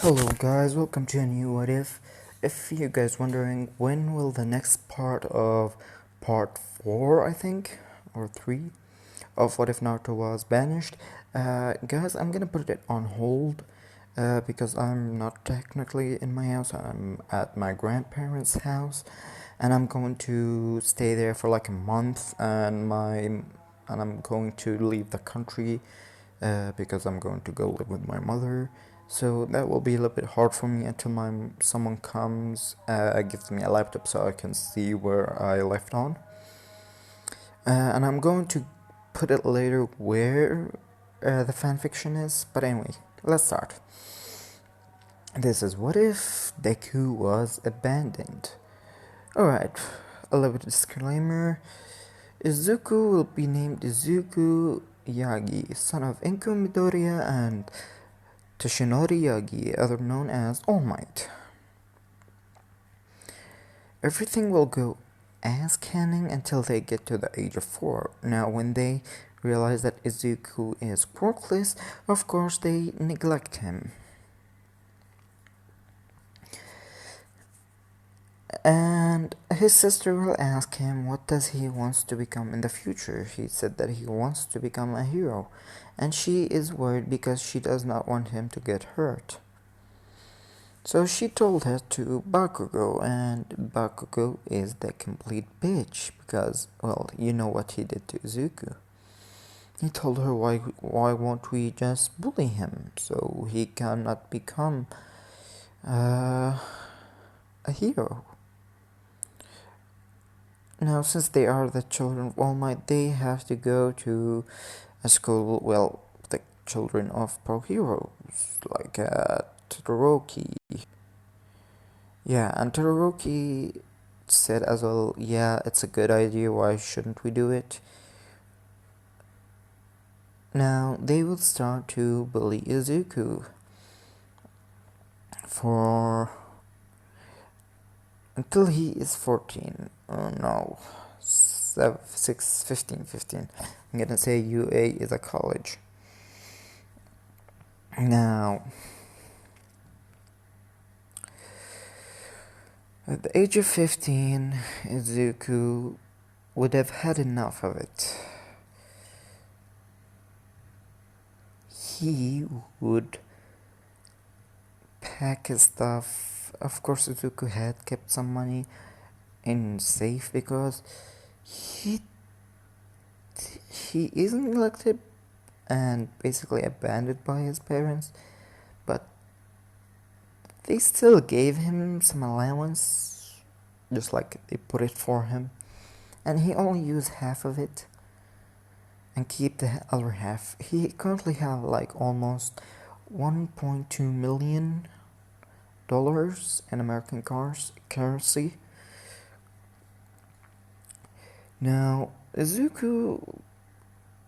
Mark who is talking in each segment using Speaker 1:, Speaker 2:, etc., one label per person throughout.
Speaker 1: Hello guys, welcome to a new What If. If you guys wondering when will the next part of part 4, I think, or 3 of What If Naruto was banished, guys, I'm gonna put it on hold because I'm not technically in my house. I'm at my grandparents' house, and I'm going to stay there for like a month, and I'm going to leave the country because I'm going to go live with my mother. So that will be a little bit hard for me until someone comes, gives me a laptop so I can see where I left on. And I'm going to put it later where the fanfiction is. But anyway, let's start. This is What If Deku Was Abandoned. Alright, a little bit of disclaimer. Izuku will be named Izuku Yagi, son of Enku Midoriya and Toshinori Yagi, other known as All Might. Everything will go as canon until they get to the age of 4. Now, when they realize that Izuku is quirkless, of course they neglect him. And his sister will ask him what does he wants to become in the future. He said that he wants to become a hero, and she is worried because she does not want him to get hurt. So she told her to Bakugo, and Bakugo is the complete bitch because, well, you know what he did to Izuku. He told her why won't we just bully him so he cannot become a hero. Now, since they are the children of All Might, they have to go to a school, well, the children of pro heroes, like Todoroki. Yeah, and Todoroki said as well, yeah, it's a good idea, why shouldn't we do it? Now, they will start to bully Izuku for until he is 14. Oh no, 15. I'm gonna say UA is a college. Now, at the age of 15, Izuku would have had enough of it. He would pack his stuff. Of course, Izuku had kept some money in safe because he is neglected and basically abandoned by his parents, but they still gave him some allowance, just like they put it for him, and he only used half of it and keep the other half. He currently have like almost $1.2 million in American currency. Now, Izuku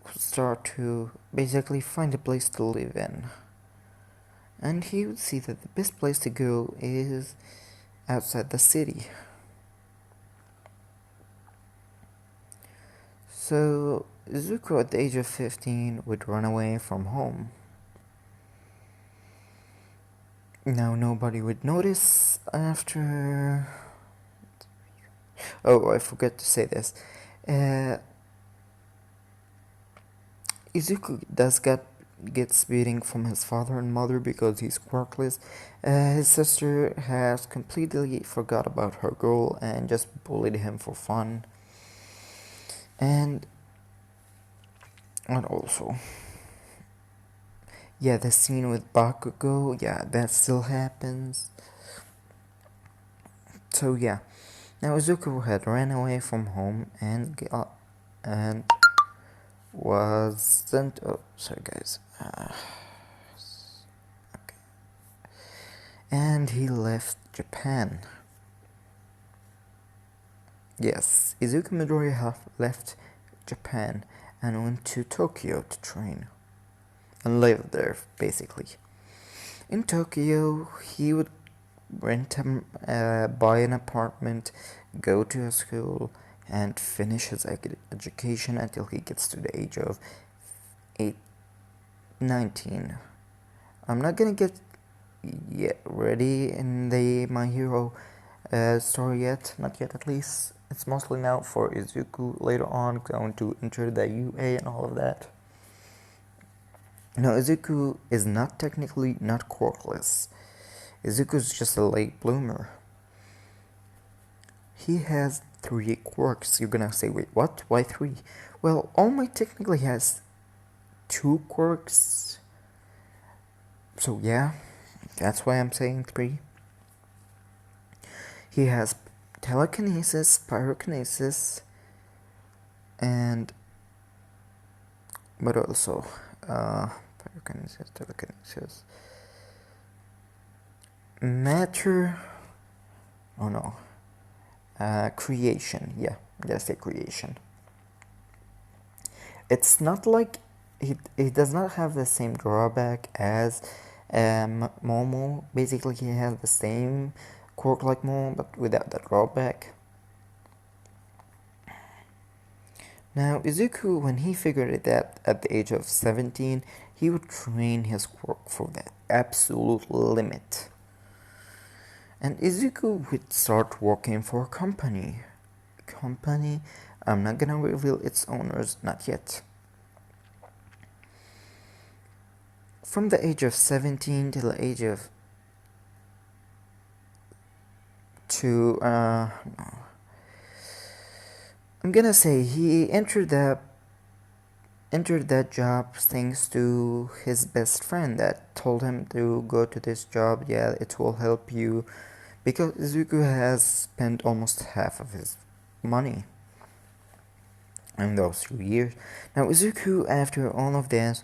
Speaker 1: would start to basically find a place to live in, and he would see that the best place to go is outside the city. So, Izuku at the age of 15 would run away from home. Now, nobody would notice after. Oh, I forgot to say this. Izuku gets beating from his father and mother because he's quirkless. His sister has completely forgot about her goal and just bullied him for fun. And also, yeah, the scene with Bakugo, yeah, that still happens. So yeah, now Izuku had ran away from home and wasn't. Oh, sorry guys. Okay. And he left Japan. Yes, Izuku Midoriya left Japan and went to Tokyo to train and live there, basically. In Tokyo, he would buy an apartment, go to a school, and finish his education until he gets to the age of 19. I'm not gonna get yet ready in the My Hero story yet. Not yet, at least. It's mostly now for Izuku later on going to enter the UA and all of that. Now, Izuku is not technically not quirkless. Izuku is just a late bloomer. He has 3 quirks. You're gonna say, wait, what? Why 3? Well, All Might technically has 2 quirks. So yeah, that's why I'm saying 3. He has telekinesis, pyrokinesis, and but also pyrokinesis, telekinesis, matter. Oh no, creation. Yeah, let's say creation. It's not like he does not have the same drawback as Momo. Basically, he has the same quirk like Momo, but without the drawback. Now, Izuku, when he figured it out at the age of 17, he would train his quirk for the absolute limit. And Izuku would start working for a company. I'm not gonna reveal its owners, not yet. From the age of 17 till the age of I'm gonna say he entered that job thanks to his best friend that told him to go to this job. Yeah, it will help you, because Izuku has spent almost half of his money in those 2 years. Now, Izuku, after all of this,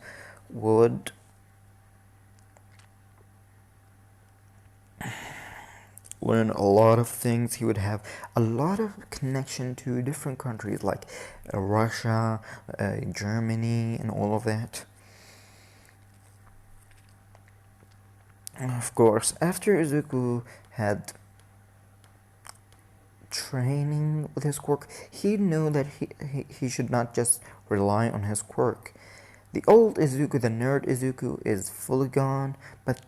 Speaker 1: would learn a lot of things. He would have a lot of connection to different countries like Russia, Germany, and all of that. Of course, after Izuku had training with his quirk, he knew that he should not just rely on his quirk. The old Izuku, the nerd Izuku, is fully gone, but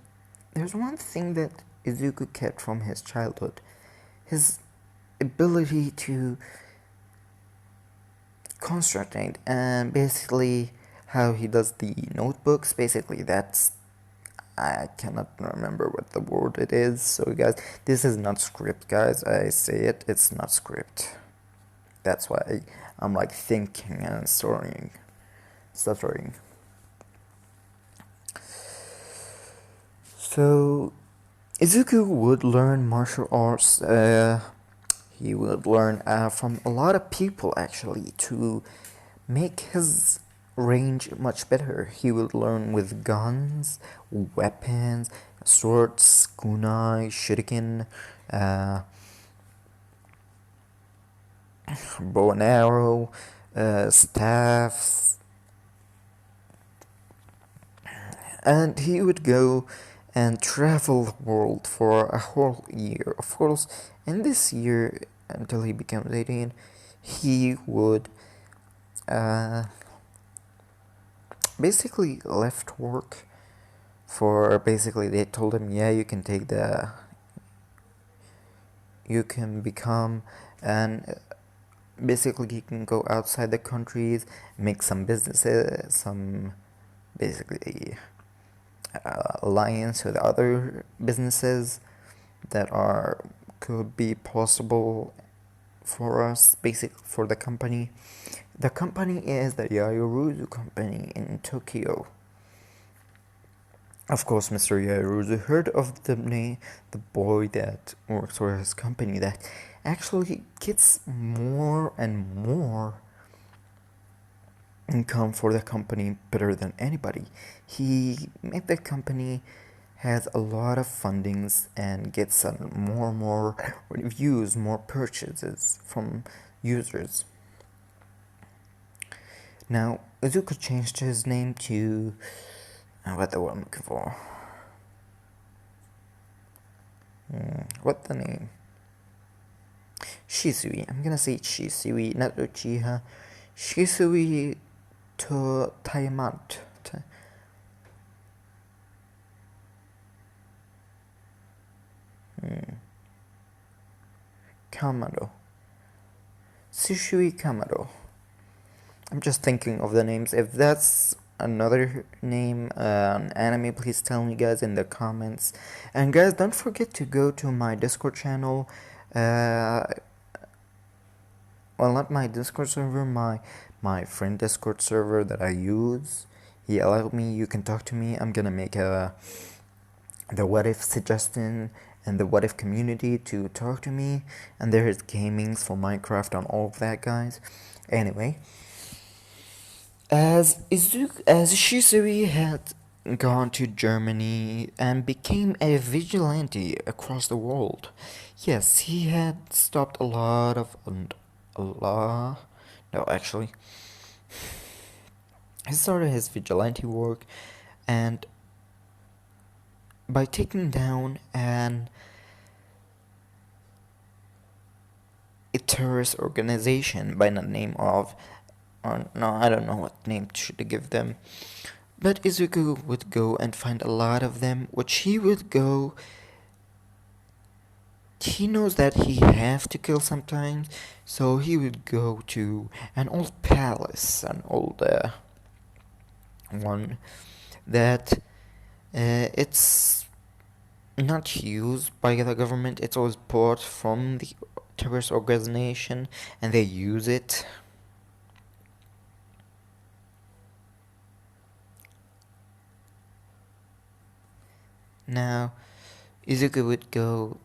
Speaker 1: there's one thing that Izuku kept from his childhood: his ability to concentrate, and basically how he does the notebooks. Basically, that's, I cannot remember what the word it is. So guys, this is not script, guys. I say it, it's not script. That's why I'm like thinking and stuttering. So Izuku would learn martial arts. He would learn from a lot of people actually to make his range much better. He would learn with guns, weapons, swords, kunai, shuriken, bow and arrow, staffs, and he would go and travel the world for a whole year. Of course, in this year, until he becomes 18, he would basically left work for, basically they told him, yeah, you can become, and basically he can go outside the countries, make some businesses, some basically alliance with other businesses that could be possible for us, basically for the company. The company is the Yaoruzu company in Tokyo. Of course, Mr. Yaoruzu heard of the boy that works for his company that actually gets more and more income for the company better than anybody. He made the company has a lot of fundings and gets more and more reviews, more purchases from users. Now, Izuku changed his name to what the word I'm looking for. What the name? Shisui. I'm gonna say Shisui, not Uchiha. Shisui to Taimant. Kamado. Shisui Kamado. I'm just thinking of the names. If that's another name, an anime, please tell me, guys, in the comments. And guys, don't forget to go to my Discord channel. Well, not my Discord server, my friend Discord server that I use. He allowed me. You can talk to me. I'm gonna make the what if suggestion and the what if community to talk to me. And there is gamings for Minecraft and all of that, guys. Anyway. As Shisui had gone to Germany and became a vigilante across the world. Yes, he had stopped no, actually. He started his vigilante work, and by taking down a terrorist organization by the name of, no, I don't know what name should I give them. But Izuku would go and find a lot of them, which he would go. He knows that he have to kill sometimes, so he would go to an old palace, an old one that it's not used by the government. It's always bought from the terrorist organization, and they use it. Now, Izuku would go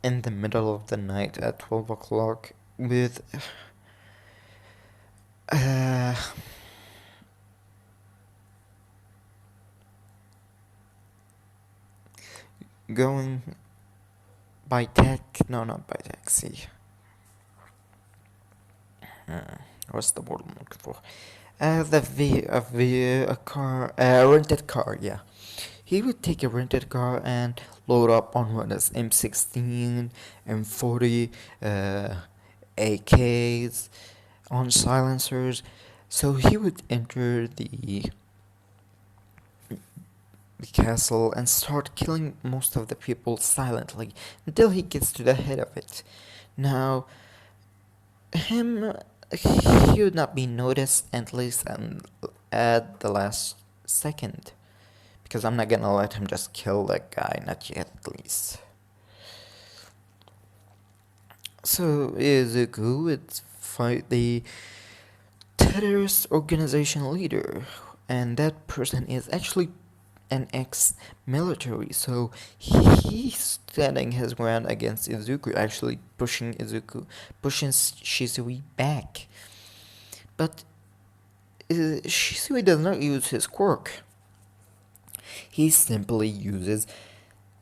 Speaker 1: in the middle of the night at 12 o'clock with going by not by taxi. What's the word I'm looking for? A rented car, yeah. He would take a rented car and load up on what is M16, M40, AKs, on silencers. So he would enter the castle and start killing most of the people silently until he gets to the head of it. Now, he would not be noticed, at least at the last second, because I'm not gonna let him just kill that guy, not yet at least. So Izuku would fight the terrorist organization leader, and that person is actually an ex-military, so he's standing his ground against Izuku, actually pushing Shisui back. But Shisui does not use his quirk. He simply uses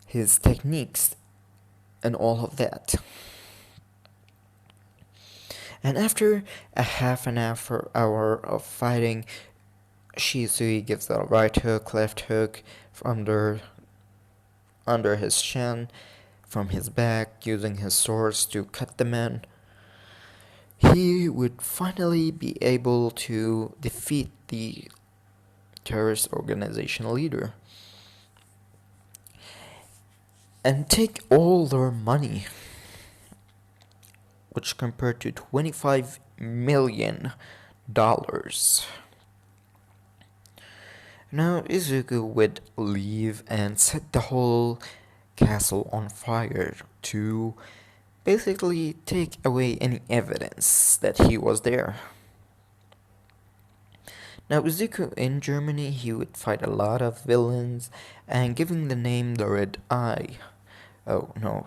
Speaker 1: his techniques and all of that. And after a half an hour of fighting, Shisui gives a right hook, left hook under his chin, from his back, using his swords to cut the man. He would finally be able to defeat the terrorist organization leader and take all their money, which compared to $25 million. Now Izuku would leave and set the whole castle on fire to basically take away any evidence that he was there. Now Izuku in Germany, he would fight a lot of villains and giving the name the Red Eye. Oh no.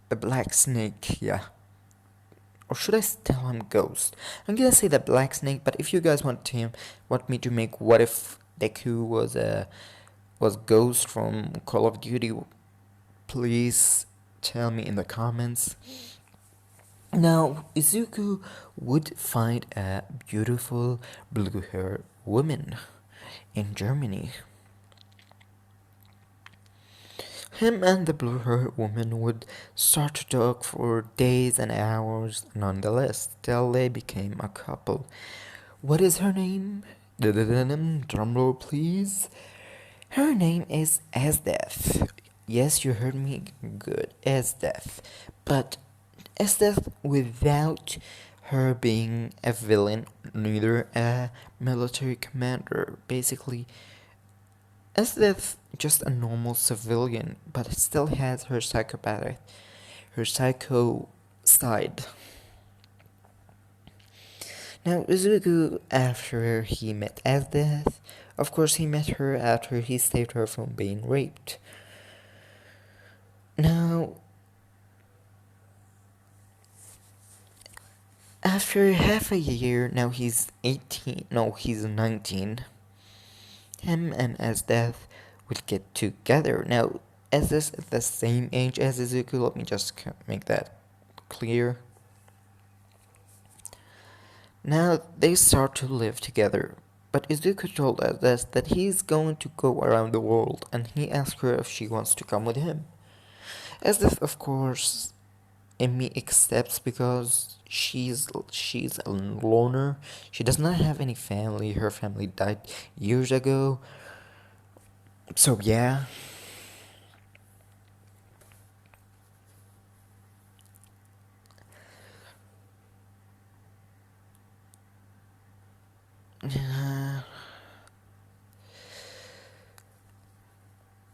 Speaker 1: The Black Snake, yeah. Or should I tell him Ghost? I'm gonna say the Black Snake, but if you guys want me to make what if Deku was Ghost from Call of Duty, please tell me in the comments. Now, Izuku would find a beautiful blue-haired woman in Germany. Him and the blue-haired woman would start to talk for days and hours, nonetheless, till they became a couple. What is her name? Drumroll, please. Her name is Esdeath. Yes, you heard me good, Esdeath. But Esdeath without her being a villain, neither a military commander. Basically, Esdeath just a normal civilian, but still has her psycho side. Now, Izuku, after he met Esdeath, of course he met her after he saved her from being raped. Now, after half a year, now he's 18, no, he's 19, him and Esdeath will get together. Now, Esdeath is the same age as Izuku, let me just make that clear. Now, they start to live together, but Izuku told Esdeath that he's going to go around the world, and he asked her if she wants to come with him. Esdeath, of course, Emmy accepts because she's a loner. She does not have any family. Her family died years ago. So yeah.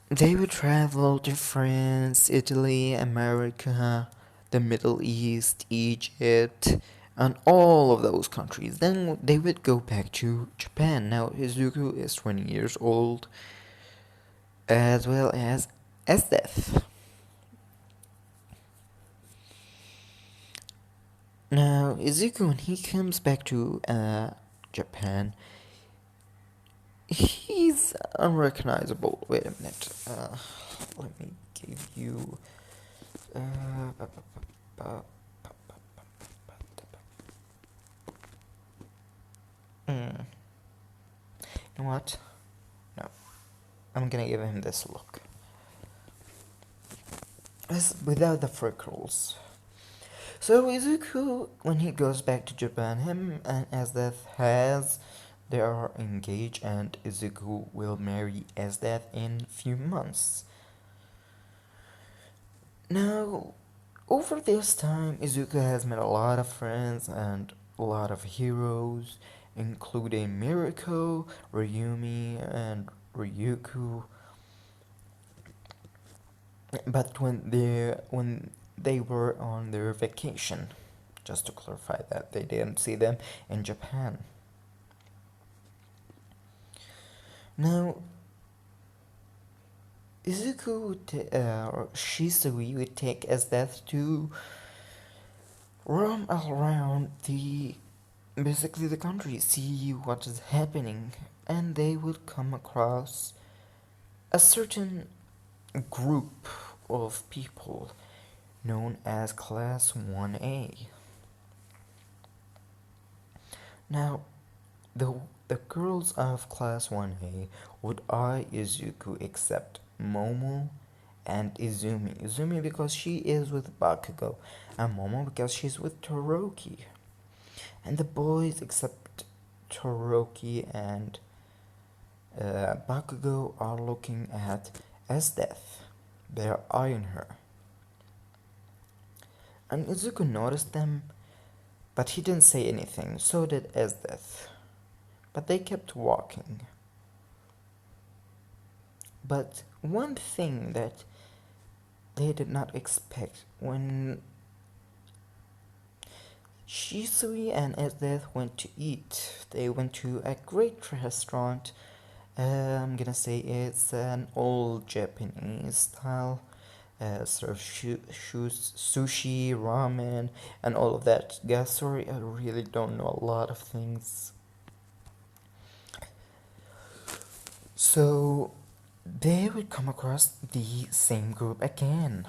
Speaker 1: They would travel to France, Italy, America, the Middle East, Egypt, and all of those countries. Then they would go back to Japan. Now Izuku is 20 years old, as well as Esdeath. Now Izuku, when he comes back to Japan, he's unrecognizable. Wait a minute. Let me give you. You know what? No. I'm gonna give him this look. This without the freckles. So Izuku, when he goes back to Japan, him and Esdeath they are engaged, and Izuku will marry Esdeath in few months. Now, over this time, Izuku has met a lot of friends and a lot of heroes, including Miriko, Ryumi, and Ryuku. But when they were on their vacation, just to clarify that they didn't see them in Japan. Now, Izuku or Shisui would take Esdeath to roam around basically the country, see what is happening, and they would come across a certain group of people known as Class 1A. Now, the girls of Class 1A would eye Izuku except Momo and Izumi. Izumi because she is with Bakugo, and Momo because she's with Toroki. And the boys except Toroki and Bakugo are looking at Esdeath. They're eyeing her. And Izuku noticed them, but he didn't say anything, so did Esdeath. But they kept walking. But one thing that they did not expect when Shisui and Esdeath went to eat, they went to a great restaurant. I'm gonna say it's an old Japanese style. Serve sushi, ramen, and all of that. Guys, sorry, I really don't know a lot of things. So, they would come across the same group again.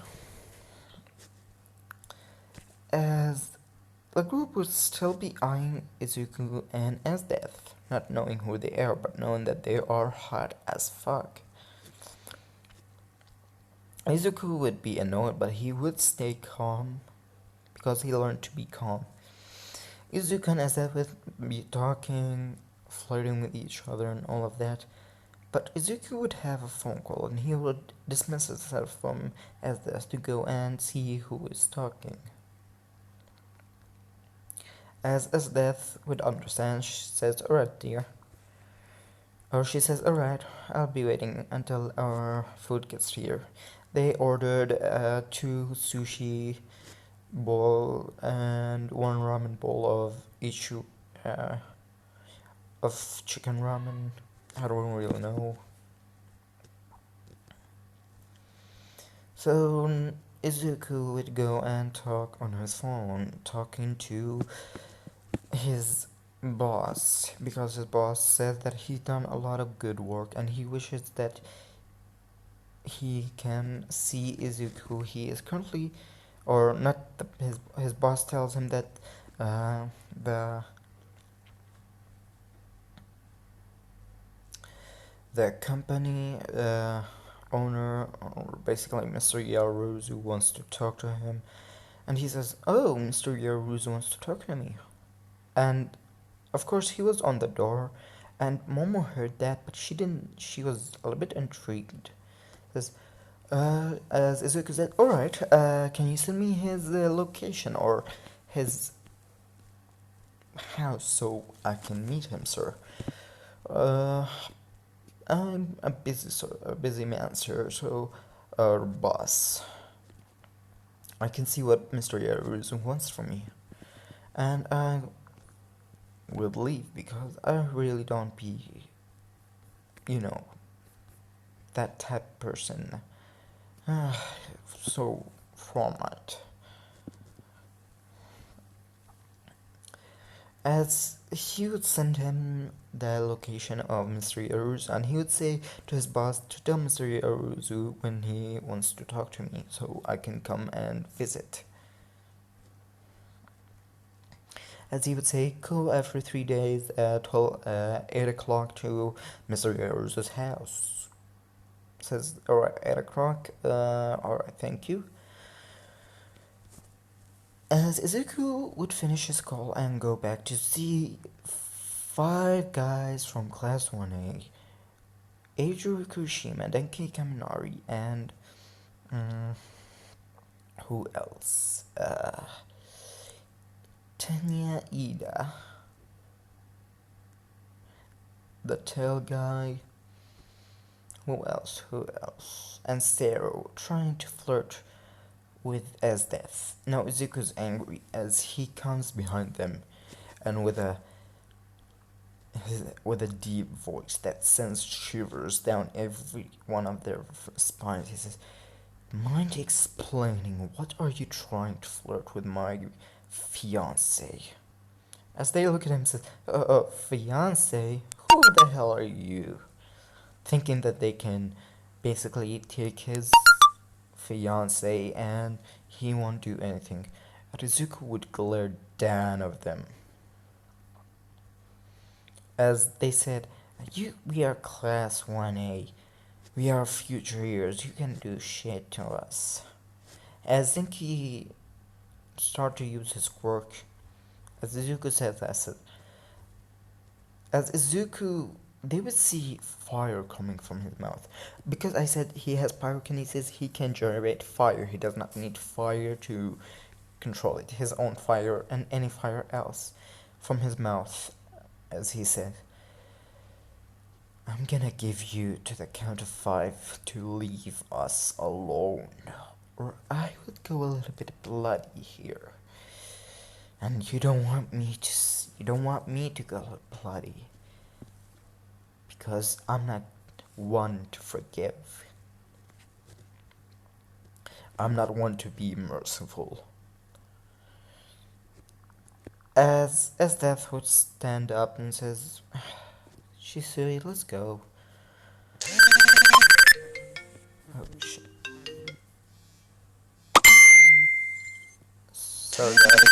Speaker 1: As the group would still be eyeing Izuku and Esdeath, not knowing who they are, but knowing that they are hot as fuck. Izuku would be annoyed, but he would stay calm because he learned to be calm. Izuku and Esdeath would be talking, flirting with each other, and all of that. But Izuku would have a phone call and he would dismiss himself from Esdeath to go and see who is talking. As Esdeath would understand, she says, "Alright, dear." Or she says, "Alright, I'll be waiting until our food gets here." They ordered 2 sushi bowl and 1 ramen bowl of each of chicken ramen. I don't really know. So Izuku would go and talk on his phone, talking to his boss, because his boss said that he's done a lot of good work and he wishes that he can see Izuku. He is currently, or not, his boss tells him that the company owner, or basically Mr. Yaruzu, wants to talk to him, and he says, "Oh, Mr. Yaruzu wants to talk to me." And of course he was on the door, and Momo heard that, but she didn't. She was a little bit intrigued. Says, as Izuku said, "Alright, can you send me his location or his house so I can meet him, sir? I'm a busy man, sir, so, boss, I can see what Mr. Yaruzu wants from me, and I will leave because I really don't be, you know, that type of person, so format." As he would send him the location of Mr. Yaruzu, and he would say to his boss to tell Mr. Yaruzu when he wants to talk to me so I can come and visit. As he would say, "Go every 3 days at 8 o'clock to Mr. Yaruzu's house." Says, "Alright, 8 o'clock, alright, thank you." As Izuku would finish his call and go back to see 5 guys from Class 1A, Eiji Kushima, Denki Kaminari, and who else? Tenya Ida, the tail guy. Who else? And Sero, trying to flirt with Esdeath. Now Izuku's angry as he comes behind them, and with a deep voice that sends shivers down every one of their spines, he says, "Mind explaining, what are you trying to flirt with my fiancé?" As they look at him and says, "Fiancé? Who the hell are you?" Thinking that they can basically take his fiancé and he won't do anything. Izuku would glare down at them. As they said, we are Class 1A. We are future years. You can do shit to us." As Zinky started to use his quirk, as Izuku said that, as Izuku, they would see fire coming from his mouth. Because I said he has pyrokinesis, he can generate fire. He does not need fire to control it. His own fire and any fire else from his mouth, as he said, "I'm gonna give you to the count of 5 to leave us alone, or I would go a little bit bloody here. And you don't want me to go bloody, because I'm not one to forgive. I'm not one to be merciful." As Death would stand up and says, "Shisui, let's go." Oh shit. Sorry guys.